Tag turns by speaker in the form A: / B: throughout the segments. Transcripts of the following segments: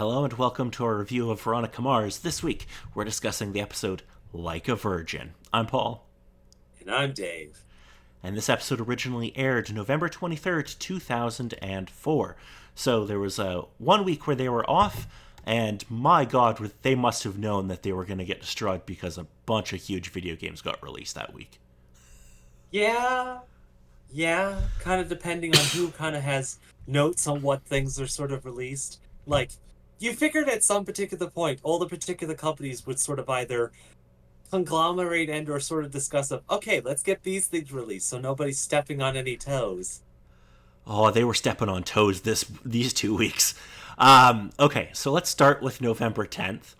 A: Hello and welcome to our review of Veronica Mars. This week, we're discussing the episode Like a Virgin. I'm Paul.
B: And I'm Dave.
A: And this episode originally aired November 23rd, 2004. So there was 1 week where they were off, and my god, they must have known that they were going to get destroyed because a bunch of huge video games got released that week.
B: Yeah, kind of depending on who kind of has notes on what things are sort of released. Like, you figured at some particular point, all the particular companies would sort of either conglomerate and or sort of discuss of, okay, let's get these things released so nobody's stepping on any toes.
A: Oh, they were stepping on toes these 2 weeks. Okay, so let's start with November 10th.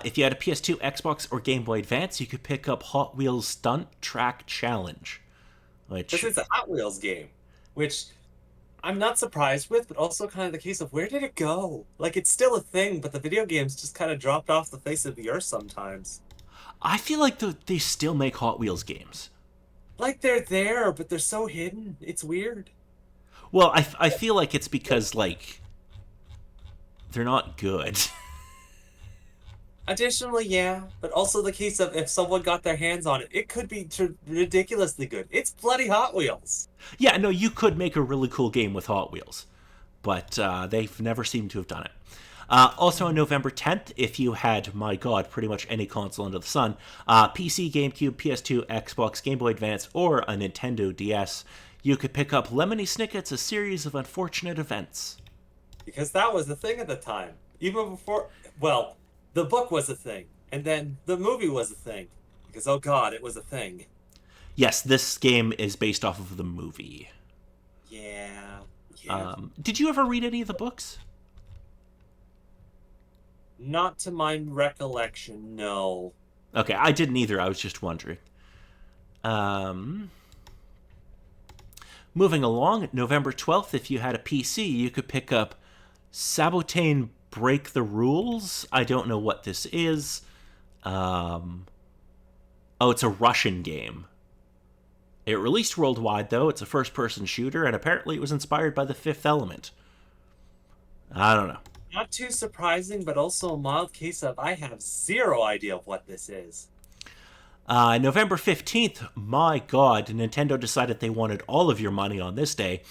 A: If you had a PS2, Xbox, or Game Boy Advance, you could pick up Hot Wheels Stunt Track Challenge.
B: This is a Hot Wheels game, which I'm not surprised with, but also kind of the case of where did it go? Like, it's still a thing, but the video games just kind of dropped off the face of the earth sometimes.
A: I feel like they still make Hot Wheels games.
B: Like, they're there, but they're so hidden. It's weird.
A: Well, I feel like it's because, like, they're not good.
B: Additionally, yeah, but also the case of if someone got their hands on it, it could be ridiculously good. It's bloody Hot Wheels.
A: Yeah, no, you could make a really cool game with Hot Wheels, but they've never seemed to have done it. Also on November 10th, if you had, my god, pretty much any console under the sun, PC, GameCube, PS2, Xbox, Game Boy Advance, or a Nintendo DS, you could pick up Lemony Snicket's A Series of Unfortunate Events.
B: Because that was the thing at the time. Even before, well, the book was a thing, and then the movie was a thing. Because, oh god, it was a thing.
A: Yes, this game is based off of the movie.
B: Yeah.
A: Did you ever read any of the books?
B: Not to my recollection, no.
A: Okay, I didn't either. I was just wondering. Moving along, November 12th, if you had a PC, you could pick up Sabotane Break the Rules. I don't know what this is. Oh, it's a Russian game. It released worldwide, though. It's a first-person shooter, and apparently it was inspired by The Fifth Element. I don't know.
B: Not too surprising, but also a mild case of I have zero idea of what this is.
A: November 15th, my god, Nintendo decided they wanted all of your money on this day.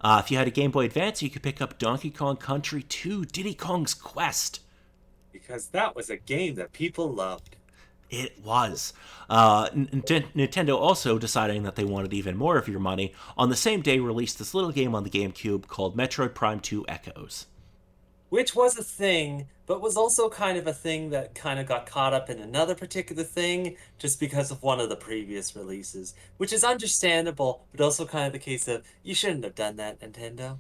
A: If you had a Game Boy Advance, you could pick up Donkey Kong Country 2 Diddy Kong's Quest.
B: Because that was a game that people loved.
A: It was. Nintendo also, deciding that they wanted even more of your money, on the same day released this little game on the GameCube called Metroid Prime 2 Echoes.
B: Which was a thing, but was also kind of a thing that kind of got caught up in another particular thing just because of one of the previous releases. Which is understandable, but also kind of the case of, you shouldn't have done that, Nintendo.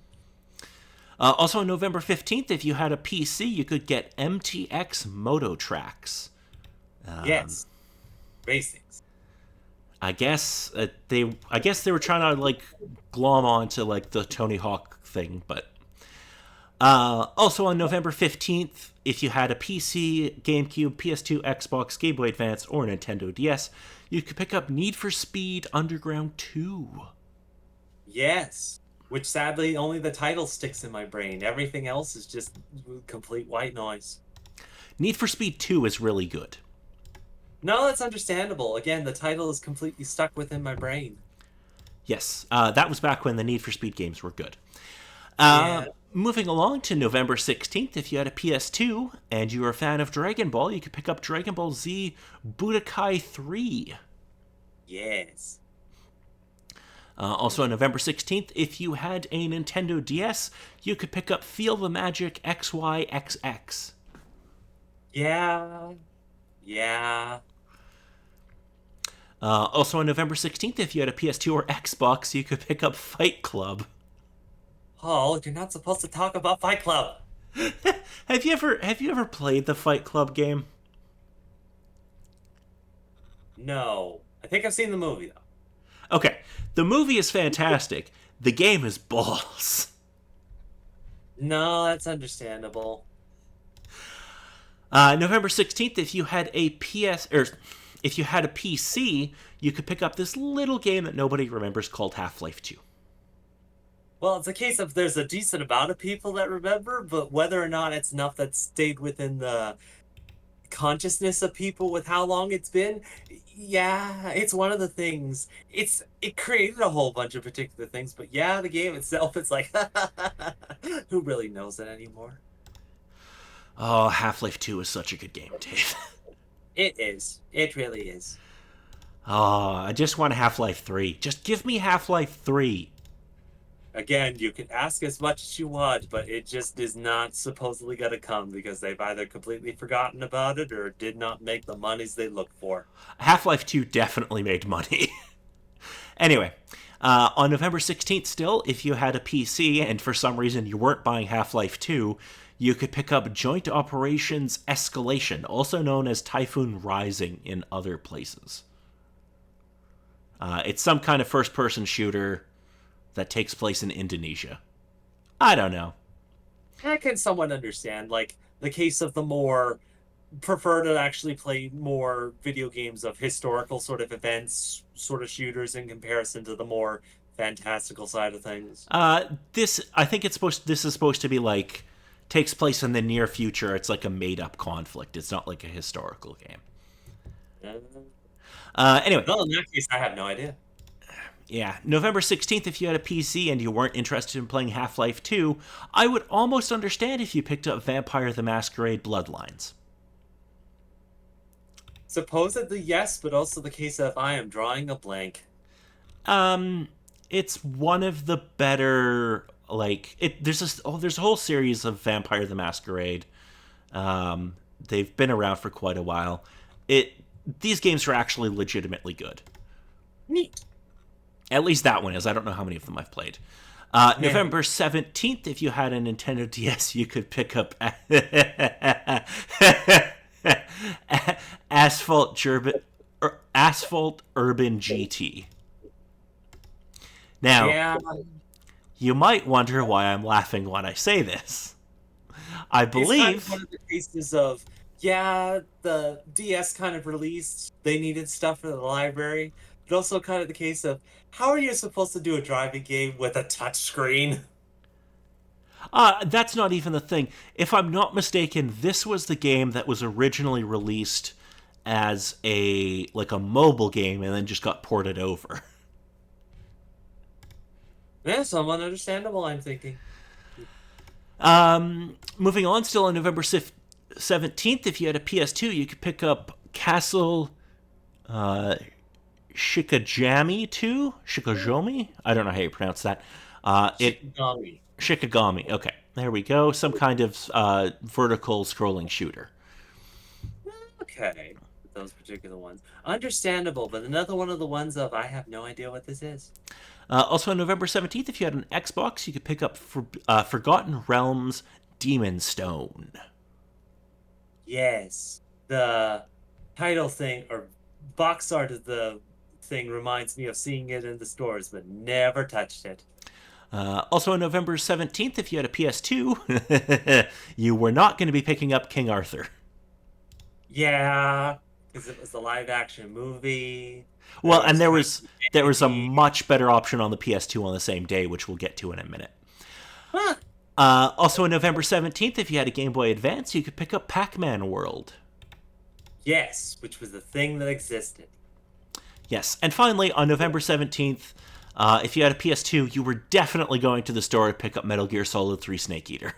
A: Also on November 15th, if you had a PC, you could get MTX Moto Tracks.
B: Yes. Racings.
A: I guess they were trying to like glom onto like the Tony Hawk thing, but also on November 15th, if you had a PC, GameCube, PS2, Xbox, Game Boy Advance, or Nintendo DS, you could pick up Need for Speed Underground 2.
B: Yes. Which sadly only the title sticks in my brain. Everything else is just complete white noise.
A: Need for Speed 2 is really good.
B: No, that's understandable. Again, the title is completely stuck within my brain.
A: Yes, that was back when the Need for Speed games were good.
B: Yeah.
A: Moving along to November 16th, if you had a PS2 and you were a fan of Dragon Ball, you could pick up Dragon Ball Z Budokai 3.
B: Yes.
A: Also on November 16th, if you had a Nintendo DS, you could pick up Feel the Magic XYXX.
B: Yeah.
A: Also on November 16th, if you had a PS2 or Xbox, you could pick up Fight Club.
B: Oh, you're not supposed to talk about Fight Club.
A: Have you ever played the Fight Club game?
B: No. I think I've seen the movie, though.
A: Okay, the movie is fantastic. The game is balls.
B: No, that's understandable.
A: November 16th, if you had a PC, you could pick up this little game that nobody remembers called Half-Life 2.
B: Well, it's a case of there's a decent amount of people that remember, but whether or not it's enough that stayed within the consciousness of people with how long it's been, yeah, it's one of the things. It created a whole bunch of particular things, but yeah, the game itself, it's like, who really knows it anymore?
A: Oh, Half-Life 2 is such a good game, Dave.
B: It is. It really is.
A: Oh, I just want Half-Life 3. Just give me Half-Life 3.
B: Again, you can ask as much as you want, but it just is not supposedly going to come because they've either completely forgotten about it or did not make the monies they look for.
A: Half-Life 2 definitely made money. Anyway, on November 16th still, if you had a PC and for some reason you weren't buying Half-Life 2, you could pick up Joint Operations Escalation, also known as Typhoon Rising in other places. It's some kind of first-person shooter that takes place in Indonesia. I don't know.
B: I can somewhat understand, like, the case of the more prefer to actually play more video games of historical sort of events, sort of shooters in comparison to the more fantastical side of things.
A: This I think this is supposed to be like takes place in the near future. It's like a made up conflict. It's not like a historical game.
B: Uh,
A: Anyway,
B: well, in that case, I have no idea.
A: yeah, November 16th, if you had a PC and you weren't interested in playing Half-Life 2, I would almost understand if you picked up Vampire the Masquerade Bloodlines.
B: Supposedly, yes, but also the case of I am drawing a blank.
A: It's one of the better there's a whole series of Vampire the Masquerade. They've been around for quite a while. These games are actually legitimately good.
B: Neat.
A: At least that one is. I don't know how many of them I've played. November 17th, if you had a Nintendo DS, you could pick up Asphalt Urban GT. Now,
B: Yeah,
A: you might wonder why I'm laughing when I say this. I
B: it's kind of
A: believe.
B: one of the cases of, yeah, the DS kind of released, they needed stuff for the library, but also kind of the case of, how are you supposed to do a driving game with a touchscreen?
A: That's not even the thing. If I'm not mistaken, this was the game that was originally released as a mobile game and then just got ported over.
B: Yeah, somewhat understandable, I'm thinking.
A: Moving on, still on November 17th, if you had a PS2, you could pick up Castle Shikajami 2? Shikajami? I don't know how you pronounce that.
B: Shikigami.
A: Shikigami. Okay, there we go. Some kind of vertical scrolling shooter.
B: Okay, those particular ones. Understandable, but another one of the ones of, I have no idea what this is.
A: Also on November 17th, if you had an Xbox, you could pick up Forgotten Realms Demon Stone.
B: Yes, the title thing, or box art of the thing reminds me of seeing it in the stores, but never touched it.
A: Also on November 17th, if you had a PS2, you were not going to be picking up King Arthur.
B: Yeah, because it was a live action movie.
A: Well, and
B: Kind
A: there was a
B: of
A: much better option on the PS2 on the same day, which we'll get to in a minute.
B: huh.
A: Also on November 17th, if you had a Game Boy Advance, you could pick up Pac-Man World.
B: Yes, which was the thing that existed.
A: Yes, and finally, on November 17th, if you had a PS2, you were definitely going to the store to pick up Metal Gear Solid 3 Snake Eater.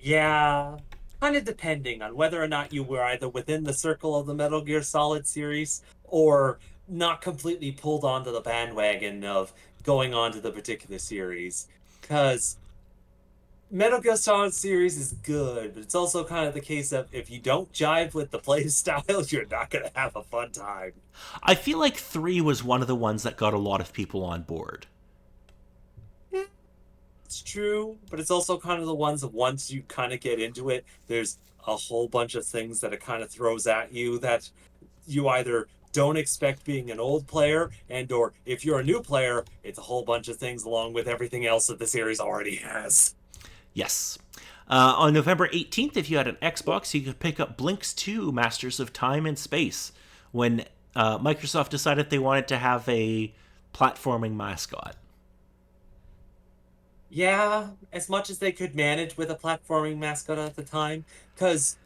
B: Yeah, kind of depending on whether or not you were either within the circle of the Metal Gear Solid series or not completely pulled onto the bandwagon of going on to the particular series. Because Metal Gear Solid series is good, but it's also kind of the case of if you don't jive with the play style, you're not going to have a fun time.
A: I feel like 3 was one of the ones that got a lot of people on board.
B: Yeah, it's true, but it's also kind of the ones that once you kind of get into it, there's a whole bunch of things that it kind of throws at you that you either don't expect being an old player, and or if you're a new player, it's a whole bunch of things along with everything else that the series already has.
A: Yes. On November 18th, if you had an Xbox, you could pick up Blinks 2 Masters of Time and Space when Microsoft decided they wanted to have a platforming mascot.
B: Yeah, as much as they could manage with a platforming mascot at the time, because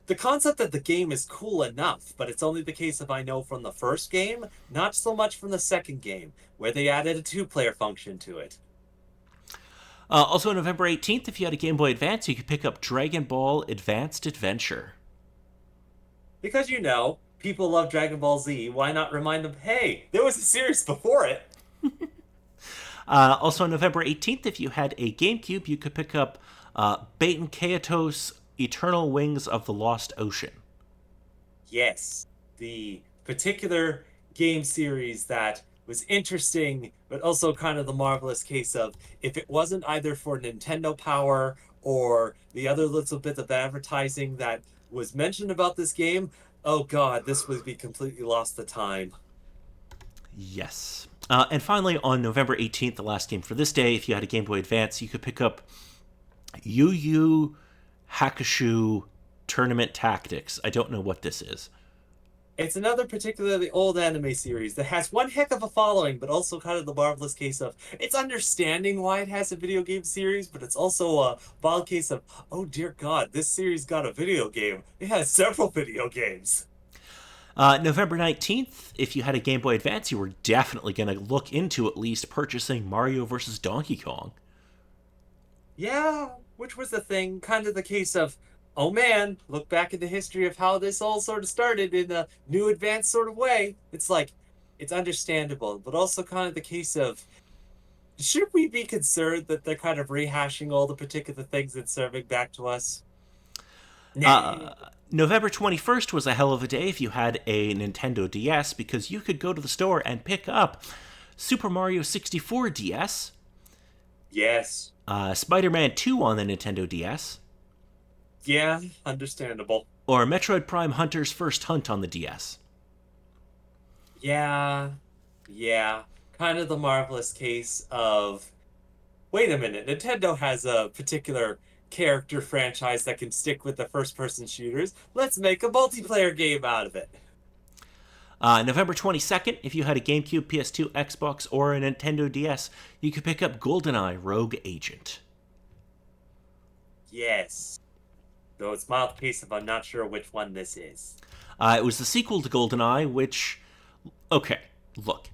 B: the concept of the game is cool enough, but it's only the case of I know from the first game, not so much from the second game, where they added a two-player function to it.
A: Also, on November 18th, if you had a Game Boy Advance, you could pick up Dragon Ball Advanced Adventure.
B: Because people love Dragon Ball Z, why not remind them, hey, there was a series before it?
A: Also, on November 18th, if you had a GameCube, you could pick up Baten Kaitos Eternal Wings of the Lost Ocean.
B: Yes, the particular game series that was interesting, but also kind of the marvelous case of if it wasn't either for Nintendo Power or the other little bit of advertising that was mentioned about this game, oh god, this would be completely lost the time.
A: Yes. And finally, on November 18th, the last game for this day, if you had a Game Boy Advance, you could pick up Yu Yu Hakusho Tournament Tactics. I don't know what this is.
B: It's another particularly old anime series that has one heck of a following, but also kind of the marvelous case of it's understanding why it has a video game series, but it's also a wild case of, oh dear God, this series got a video game. It has several video games.
A: November 19th, if you had a Game Boy Advance, you were definitely going to look into at least purchasing Mario vs. Donkey Kong.
B: Yeah, which was the thing, kind of the case of, oh man, look back at the history of how this all sort of started in a new advanced sort of way. It's like, it's understandable, but also kind of the case of, should we be concerned that they're kind of rehashing all the particular things and serving back to us? Nah.
A: November 21st was a hell of a day if you had a Nintendo DS because you could go to the store and pick up Super Mario 64 DS,
B: Yes.
A: Spider Man 2 on the Nintendo DS,
B: Yeah, understandable.
A: or Metroid Prime Hunter's First Hunt on the DS.
B: Yeah. Yeah. Kind of the marvelous case of, wait a minute, Nintendo has a particular character franchise that can stick with the first person shooters. Let's make a multiplayer game out of it.
A: November 22nd, if you had a GameCube, PS2, Xbox, or a Nintendo DS, you could pick up GoldenEye Rogue Agent.
B: Yes. Though it's mild case of I'm not sure which one this is.
A: It was the sequel to GoldenEye, which. Okay, look.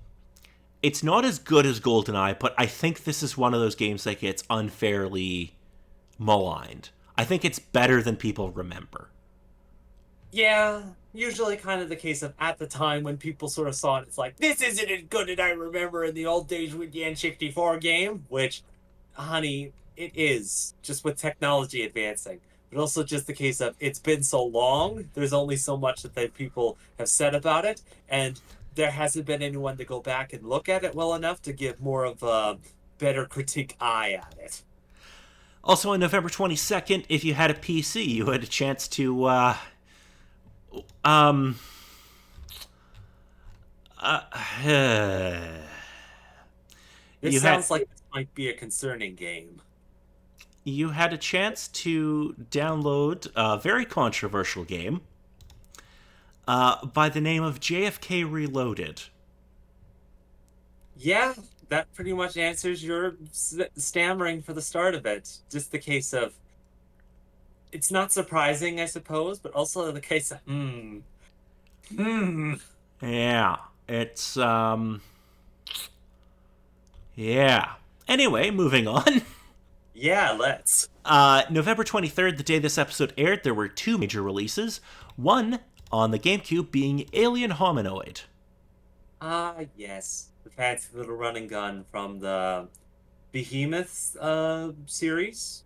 A: It's not as good as GoldenEye, but I think this is one of those games that gets unfairly maligned. I think it's better than people remember.
B: Yeah, usually kind of the case of at the time when people sort of saw it, it's like, this isn't as good as I remember in the old days with the N64 game, which, honey, it is, just with technology advancing. But also just the case of it's been so long, there's only so much that people have said about it, and there hasn't been anyone to go back and look at it well enough to give more of a better critique eye at it.
A: Also, on November 22nd, if you had a PC, you had a chance to um uh,
B: This
A: you had
B: sounds like this might be a concerning game.
A: you had a chance to download a very controversial game by the name of JFK Reloaded.
B: Yeah, that pretty much answers your stammering for the start of it. Just the case of it's not surprising, I suppose, but also the case of hmm.
A: Yeah, it's yeah. Anyway, moving on.
B: Yeah, let's.
A: November 23rd, the day this episode aired, there were two major releases. One on the GameCube being Alien Hominoid.
B: Ah, yes, the fancy little run and gun from the Behemoth series.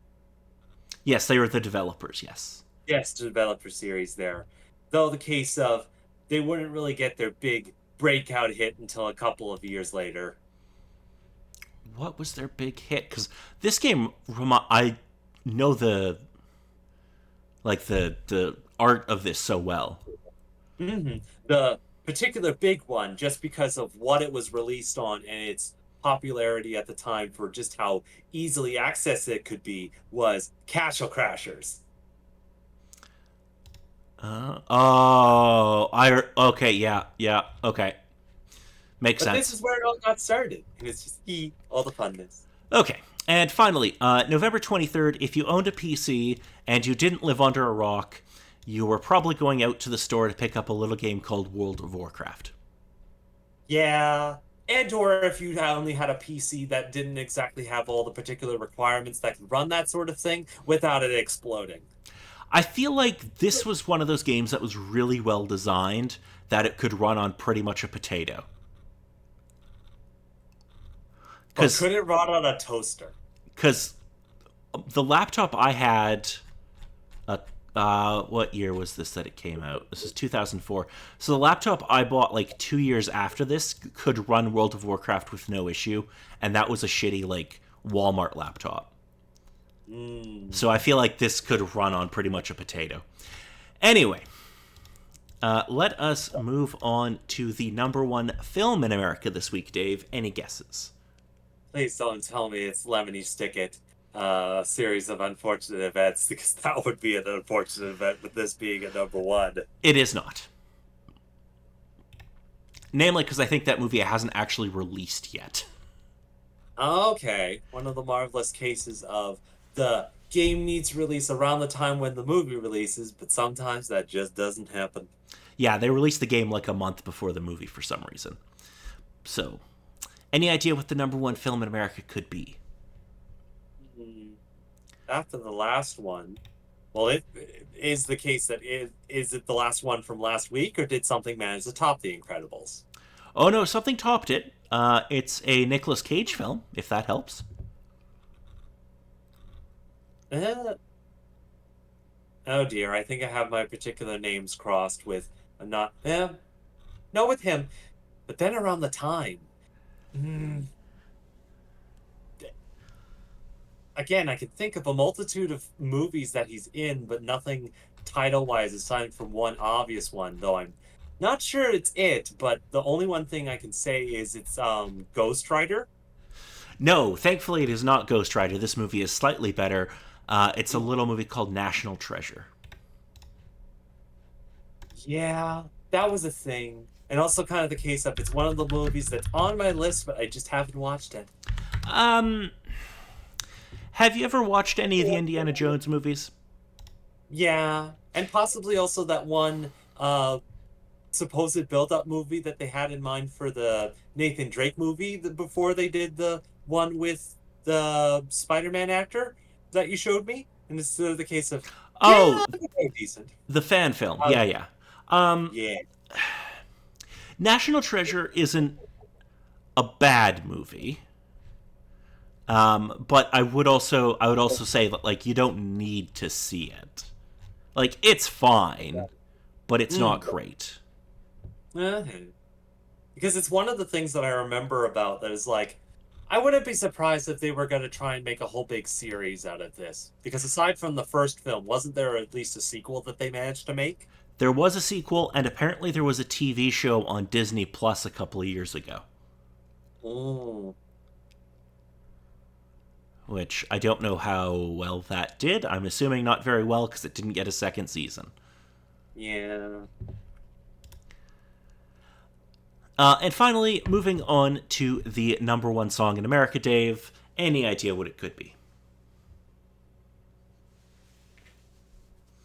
A: Yes, they were the developers, yes.
B: Yes, the developer series there. Though the case of they wouldn't really get their big breakout hit until a couple of years later.
A: What was their big hit? Because this game, I know the art of this so well.
B: The particular big one, just because of what it was released on and its popularity at the time for just how easily accessed it could be, was Castle Crashers.
A: Okay, yeah, okay, makes
B: But this
A: sense.
B: is where it all got started, and it's just all the funness.
A: Okay, And finally, November 23rd, if you owned a PC and you didn't live under a rock, you were probably going out to the store to pick up a little game called World of Warcraft.
B: Yeah. And or if you only had a PC that didn't exactly have all the particular requirements that could run that sort of thing without it exploding.
A: I feel like this was one of those games that was really well designed that it could run on pretty much a potato.
B: But
A: Because
B: could it run on a toaster?
A: because the laptop I had, uh, what year was this that it came out? This is 2004. So the laptop I bought like 2 years after this could run World of Warcraft with no issue, and that was a shitty like Walmart laptop.
B: Mm.
A: So I feel like this could run on pretty much a potato. Anyway, let us move on to the number one film in America this week, Dave. Any guesses?
B: Please don't tell me it's Lemony Snicket, a series of unfortunate events, because that would be an unfortunate event with this being a number one.
A: It is not. Namely, because I think that movie hasn't actually released yet.
B: Okay, one of the marvelous cases of the game needs release around the time when the movie releases, but sometimes that just doesn't happen.
A: Yeah, they released the game like a month before the movie for some reason. So, any idea what the number one film in America could be?
B: After the last one, well, it is the case that is it the last one from last week, or did something manage to top The Incredibles?
A: Oh no, something topped it. It's a Nicolas Cage film, if that helps.
B: Eh, oh dear, I think I have my particular names crossed with not no with him, but then around the time. Mm, Again, I can think of a multitude of movies that he's in, but nothing title-wise aside from one obvious one, though I'm not sure it's it, but the only one thing I can say is it's Ghost Rider.
A: No, thankfully it is not Ghost Rider. This movie is slightly better. It's a little movie called National Treasure.
B: Yeah, that was a thing. And also kind of the case of it's one of the movies that's on my list, but I just haven't watched it.
A: Um, have you ever watched any of the Indiana Jones movies?
B: Yeah, and possibly also that one supposed build-up movie that they had in mind for the Nathan Drake movie before they did the one with the Spider-Man actor that you showed me. And it's the case of
A: Oh,
B: yeah, they're decent.
A: the fan film.
B: Uh,
A: Yeah, yeah. Um,
B: yeah.
A: National Treasure isn't a bad movie. But I would also say that like you don't need to see it. Like it's fine, but it's not
B: Mm.
A: great.
B: Because it's one of the things that I remember about that is like, I wouldn't be surprised if they were going to try and make a whole big series out of this. Because aside from the first film, wasn't there at least a sequel that they managed to make?
A: There was a sequel, and apparently there was a TV show on Disney Plus a couple of years ago,
B: Mm,
A: which I don't know how well that did. I'm assuming not very well because it didn't get a second season.
B: yeah.
A: And finally, moving on to the number one song in America, Dave. Any idea what it could be?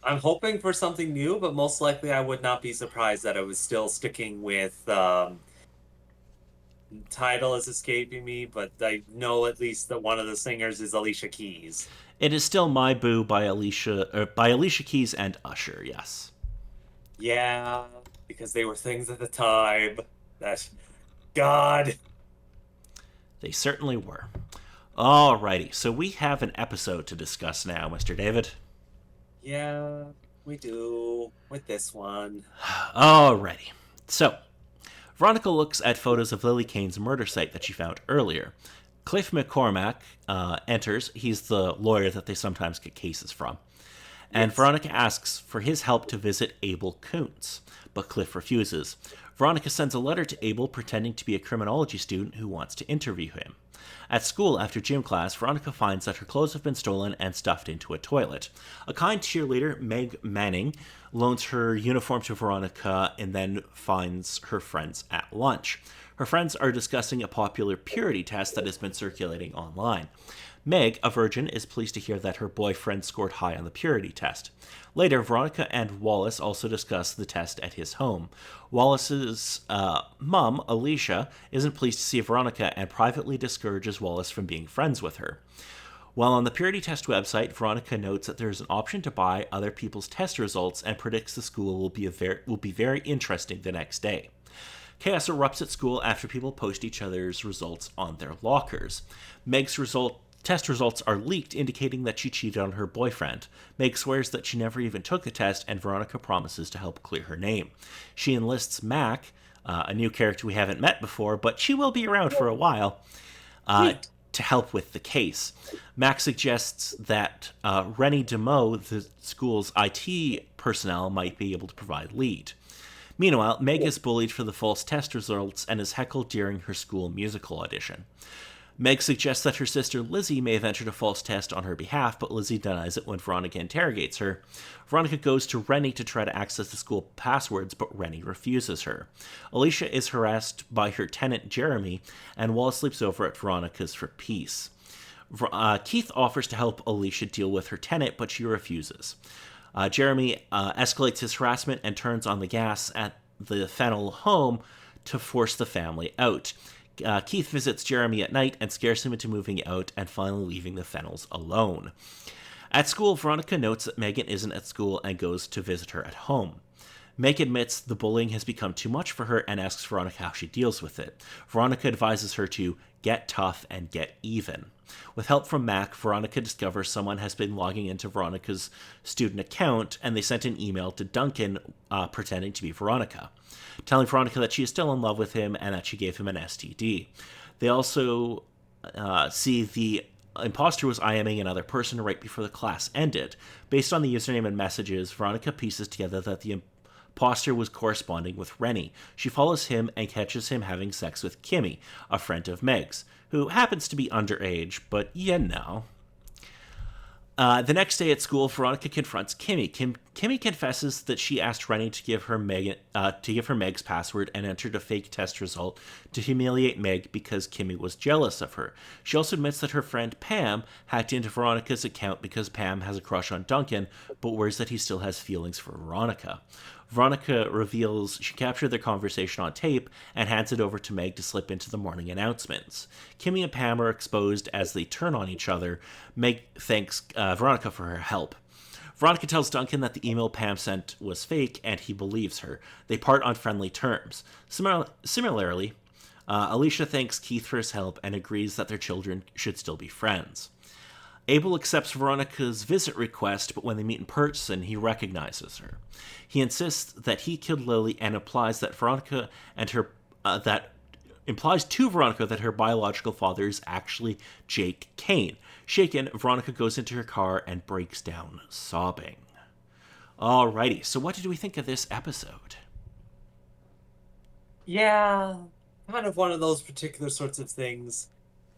B: I'm hoping for something new, but most likely I would not be surprised that I was still sticking with title is escaping me, but I know at least that one of the singers is Alicia Keys.
A: It is still "My Boo" by Alicia Keys and Usher. Yes,
B: Yeah, because they were things at the time that God.
A: they certainly were. Alrighty, so we have an episode to discuss now, Mr. David.
B: Yeah, we do with this one.
A: Alrighty, so Veronica looks at photos of Lily Kane's murder site that she found earlier. Cliff McCormack enters. He's the lawyer that they sometimes get cases from. And
B: Yes.
A: Veronica asks for his help to visit Abel Koontz, but Cliff refuses. Veronica sends a letter to Abel pretending to be a criminology student who wants to interview him. At school, after gym class, Veronica finds that her clothes have been stolen and stuffed into a toilet. A kind cheerleader, Meg Manning, loans her uniform to Veronica and then finds her friends at lunch. Her friends are discussing a popular purity test that has been circulating online. Meg, a virgin, is pleased to hear that her boyfriend scored high on the purity test. Later, Veronica and Wallace also discuss the test at his home. Wallace's mom, Alicia, isn't pleased to see Veronica and privately discourages Wallace from being friends with her. While on the Purity Test website, Veronica notes that there is an option to buy other people's test results and predicts the school will be very interesting the next day. Chaos erupts at school after people post each other's results on their lockers. Meg's test results are leaked, indicating that she cheated on her boyfriend. Meg swears that she never even took the test, and Veronica promises to help clear her name. She enlists Mac, a new character we haven't met before, but she will be around for a while,
B: Neat.
A: to help with the case. Mac suggests that Rennie DeMoe, the school's IT personnel, might be able to provide lead. Meanwhile, Meg is bullied for the false test results and is heckled during her school musical audition. Meg suggests that her sister Lizzie may have entered a false test on her behalf, but Lizzie denies it when Veronica interrogates her. Veronica goes to Rennie to try to access the school passwords, but Rennie refuses her. Alicia is harassed by her tenant Jeremy, and Wallace sleeps over at Veronica's for peace. Keith offers to help Alicia deal with her tenant, but she refuses. Jeremy escalates his harassment and turns on the gas at the Fennel home to force the family out. Keith visits Jeremy at night and scares him into moving out and finally leaving the Fennels alone. At school, Veronica notes that Megan isn't at school and goes to visit her at home. Meg admits the bullying has become too much for her and asks Veronica how she deals with it. Veronica advises her to get tough and get even. With help from Mac, Veronica discovers someone has been logging into Veronica's student account, and they sent an email to Duncan pretending to be Veronica, telling Veronica that she is still in love with him and that she gave him an STD. They also see the imposter was IMing another person right before the class ended. Based on the username and messages, Veronica pieces together that the imposter was corresponding with Rennie. She follows him and catches him having sex with Kimmy, a friend of Meg's, who happens to be underage, but you know. The next day at school, Veronica confronts Kimmy. Kimmy confesses that she asked Rennie to give her Meg's password and entered a fake test result to humiliate Meg because Kimmy was jealous of her. She also admits that her friend Pam hacked into Veronica's account because Pam has a crush on Duncan, but worries that he still has feelings for Veronica. Veronica reveals she captured their conversation on tape and hands it over to Meg to slip into the morning announcements. Kimmy and Pam are exposed as they turn on each other. Meg thanks Veronica for her help. Veronica tells Duncan that the email Pam sent was fake, and he believes her. They part on friendly terms. Similarly, Alicia thanks Keith for his help and agrees that their children should still be friends. Abel accepts Veronica's visit request, but when they meet in person, he recognizes her. He insists that he killed Lily and implies that Veronica and her implies to Veronica that her biological father is actually Jake Kane. Shaken, Veronica goes into her car and breaks down sobbing. Alrighty, so what did we think of this episode?
B: Yeah, kind of one of those particular sorts of things.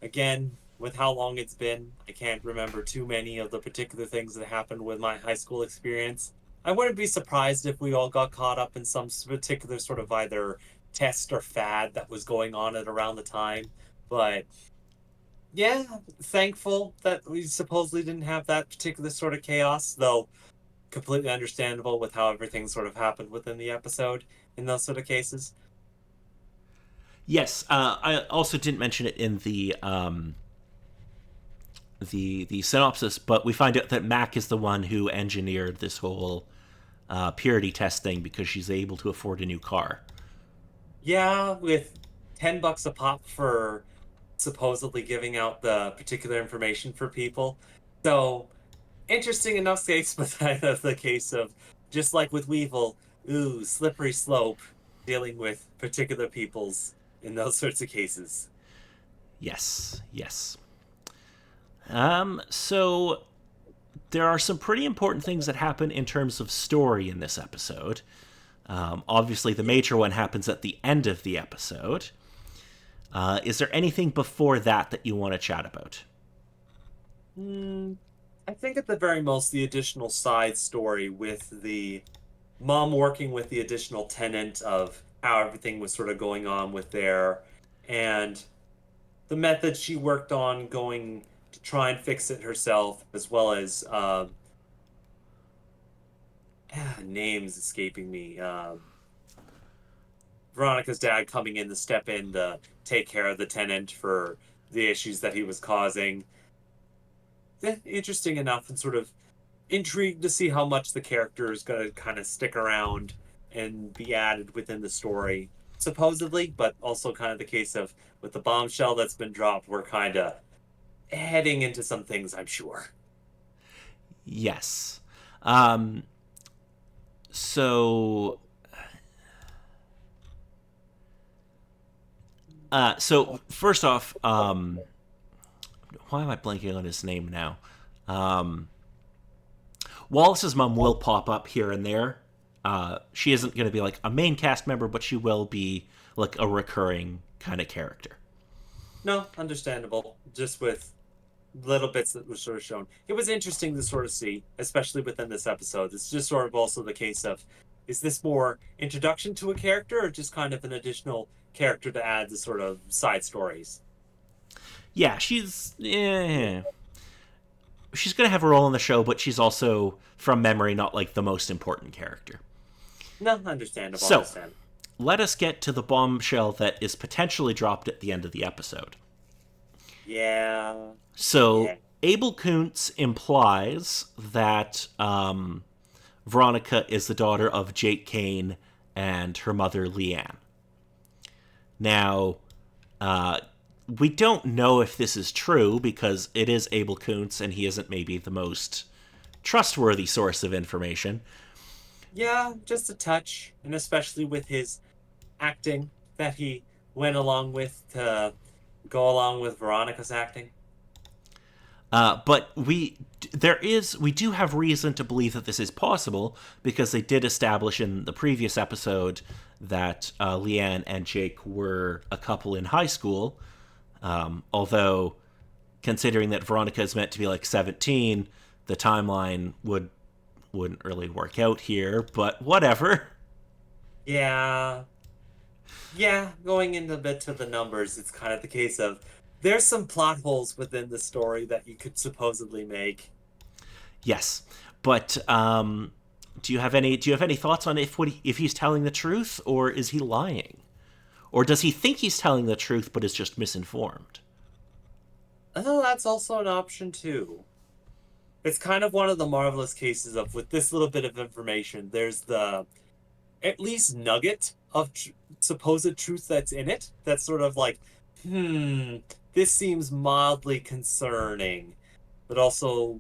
B: Again, with how long it's been, I can't remember too many of the particular things that happened with my high school experience. I wouldn't be surprised if we all got caught up in some particular sort of either test or fad that was going on at around the time. But yeah, thankful that we supposedly didn't have that particular sort of chaos, though completely understandable with how everything sort of happened within the episode in those sort of cases.
A: Yes, I also didn't mention it in the synopsis, but we find out that Mac is the one who engineered this whole purity test thing because she's able to afford a new car.
B: Yeah, with $10 a pop for supposedly giving out the particular information for people. So interesting enough case, but that's the case of just like with Weevil, ooh, slippery slope dealing with particular peoples in those sorts of cases.
A: Yes, yes. So there are some pretty important things that happen in terms of story in this episode. Obviously, the major one happens at the end of the episode. Is there anything before that that you want to chat about?
B: I think at the very most, the additional side story with the mom working with the additional tenant of how everything was sort of going on with there, and the method she worked on going to try and fix it herself, as well as names escaping me. Veronica's dad coming in to step in to take care of the tenant for the issues that he was causing. Interesting enough, and sort of intrigued to see how much the character is going to kind of stick around and be added within the story, supposedly, but also kind of the case of with the bombshell that's been dropped, we're kind of heading into some things, I'm sure.
A: Yes. Um, so, so first off, why am I blanking on his name now? Um, Wallace's mom will pop up here and there. She isn't going to be like a main cast member, but she will be like a recurring kind of character.
B: No, understandable. Just with little bits that were sort of shown. It was interesting to sort of see, especially within this episode. It's just sort of also the case of is this more introduction to a character or just kind of an additional character to add to sort of side stories?
A: Yeah, she's going to have a role in the show, but she's also, from memory, not like the most important character.
B: No, understandable,
A: So,
B: understandable.
A: let us get to the bombshell that is potentially dropped at the end of the episode.
B: Yeah.
A: So,
B: Yeah.
A: Abel Kuntz implies that Veronica is the daughter of Jake Kane and her mother, Leanne. Now, we don't know if this is true because it is Abel Kuntz and he isn't maybe the most trustworthy source of information.
B: Yeah, just a touch. And especially with his acting that he went along with to go along with Veronica's acting.
A: But we do have reason to believe that this is possible because they did establish in the previous episode that Leanne and Jake were a couple in high school. Although, considering that Veronica is meant to be like 17, the timeline wouldn't really work out here. But whatever.
B: Yeah. Yeah, going into a bit to the numbers, it's kind of the case of there's some plot holes within the story that you could supposedly make.
A: Yes, but do you have any thoughts on if he's telling the truth or is he lying? Or does he think he's telling the truth but is just misinformed?
B: Oh, that's also an option too. It's kind of one of the marvelous cases of with this little bit of information, there's the at least nugget of supposed truth that's in it. That's sort of like, hmm, this seems mildly concerning, but also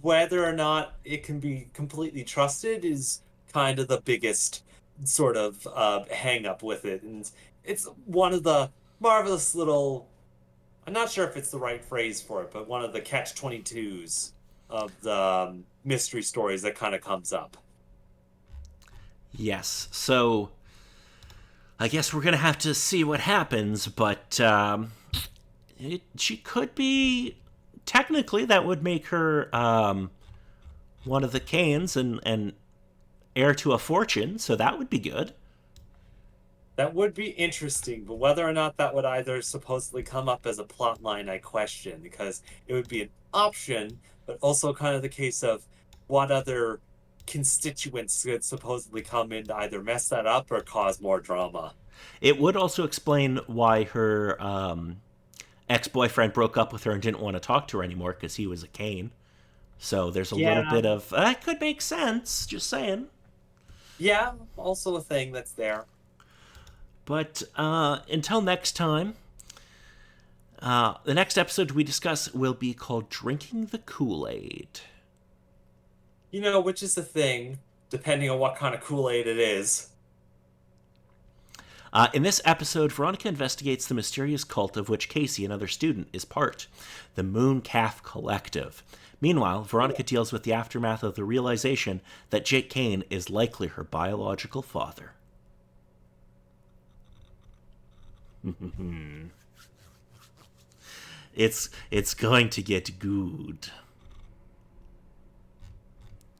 B: whether or not it can be completely trusted is kind of the biggest sort of hang up with it. And it's one of the marvelous little, I'm not sure if it's the right phrase for it, but one of the catch 22s of the mystery stories that kind of comes up.
A: Yes. So I guess we're gonna have to see what happens, but she could be. Technically, that would make her one of the Canes and heir to a fortune, so that would be good.
B: That would be interesting, but whether or not that would either supposedly come up as a plot line, I question, because it would be an option, but also kind of the case of what other constituents could supposedly come in to either mess that up or cause more drama.
A: It would also explain why her ex boyfriend broke up with her and didn't want to talk to her anymore because he was a Cane. So there's a little
B: Yeah.
A: bit of that could make sense. Just saying.
B: Yeah, also a thing that's there.
A: But until next time, the next episode we discuss will be called "Drinking the Kool-Aid."
B: You know, which is the thing, depending on what kind of Kool-Aid it is.
A: In this episode, Veronica investigates the mysterious cult of which Casey, another student, is part, the Moon Calf Collective. Meanwhile, Veronica deals with the aftermath of the realization that Jake Kane is likely her biological father. It's going to get good.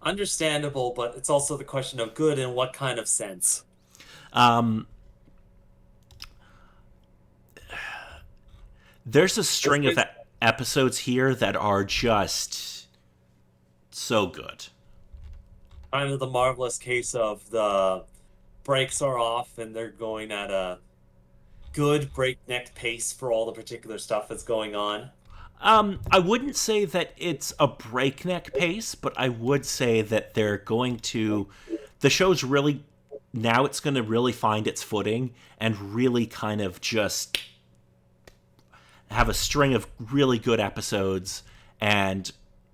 B: Understandable, but it's also the question of good in what kind of sense.
A: Um, there's a string of episodes here that are just so good.
B: Kind of the marvelous case of the brakes are off and they're going at a good breakneck pace for all the particular stuff that's going on.
A: I wouldn't say that it's a breakneck pace, but I would say that they're going to. The show's really. Now it's going to really find its footing and really kind of just have a string of really good episodes, and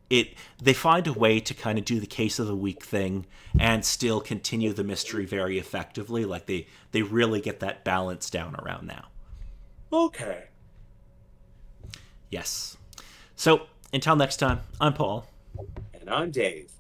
A: they find a way to kind of do the case of the week thing and still continue the mystery very effectively. Like they really get that balance down around now.
B: Okay.
A: Yes. So until next time, I'm Paul.
B: And I'm Dave.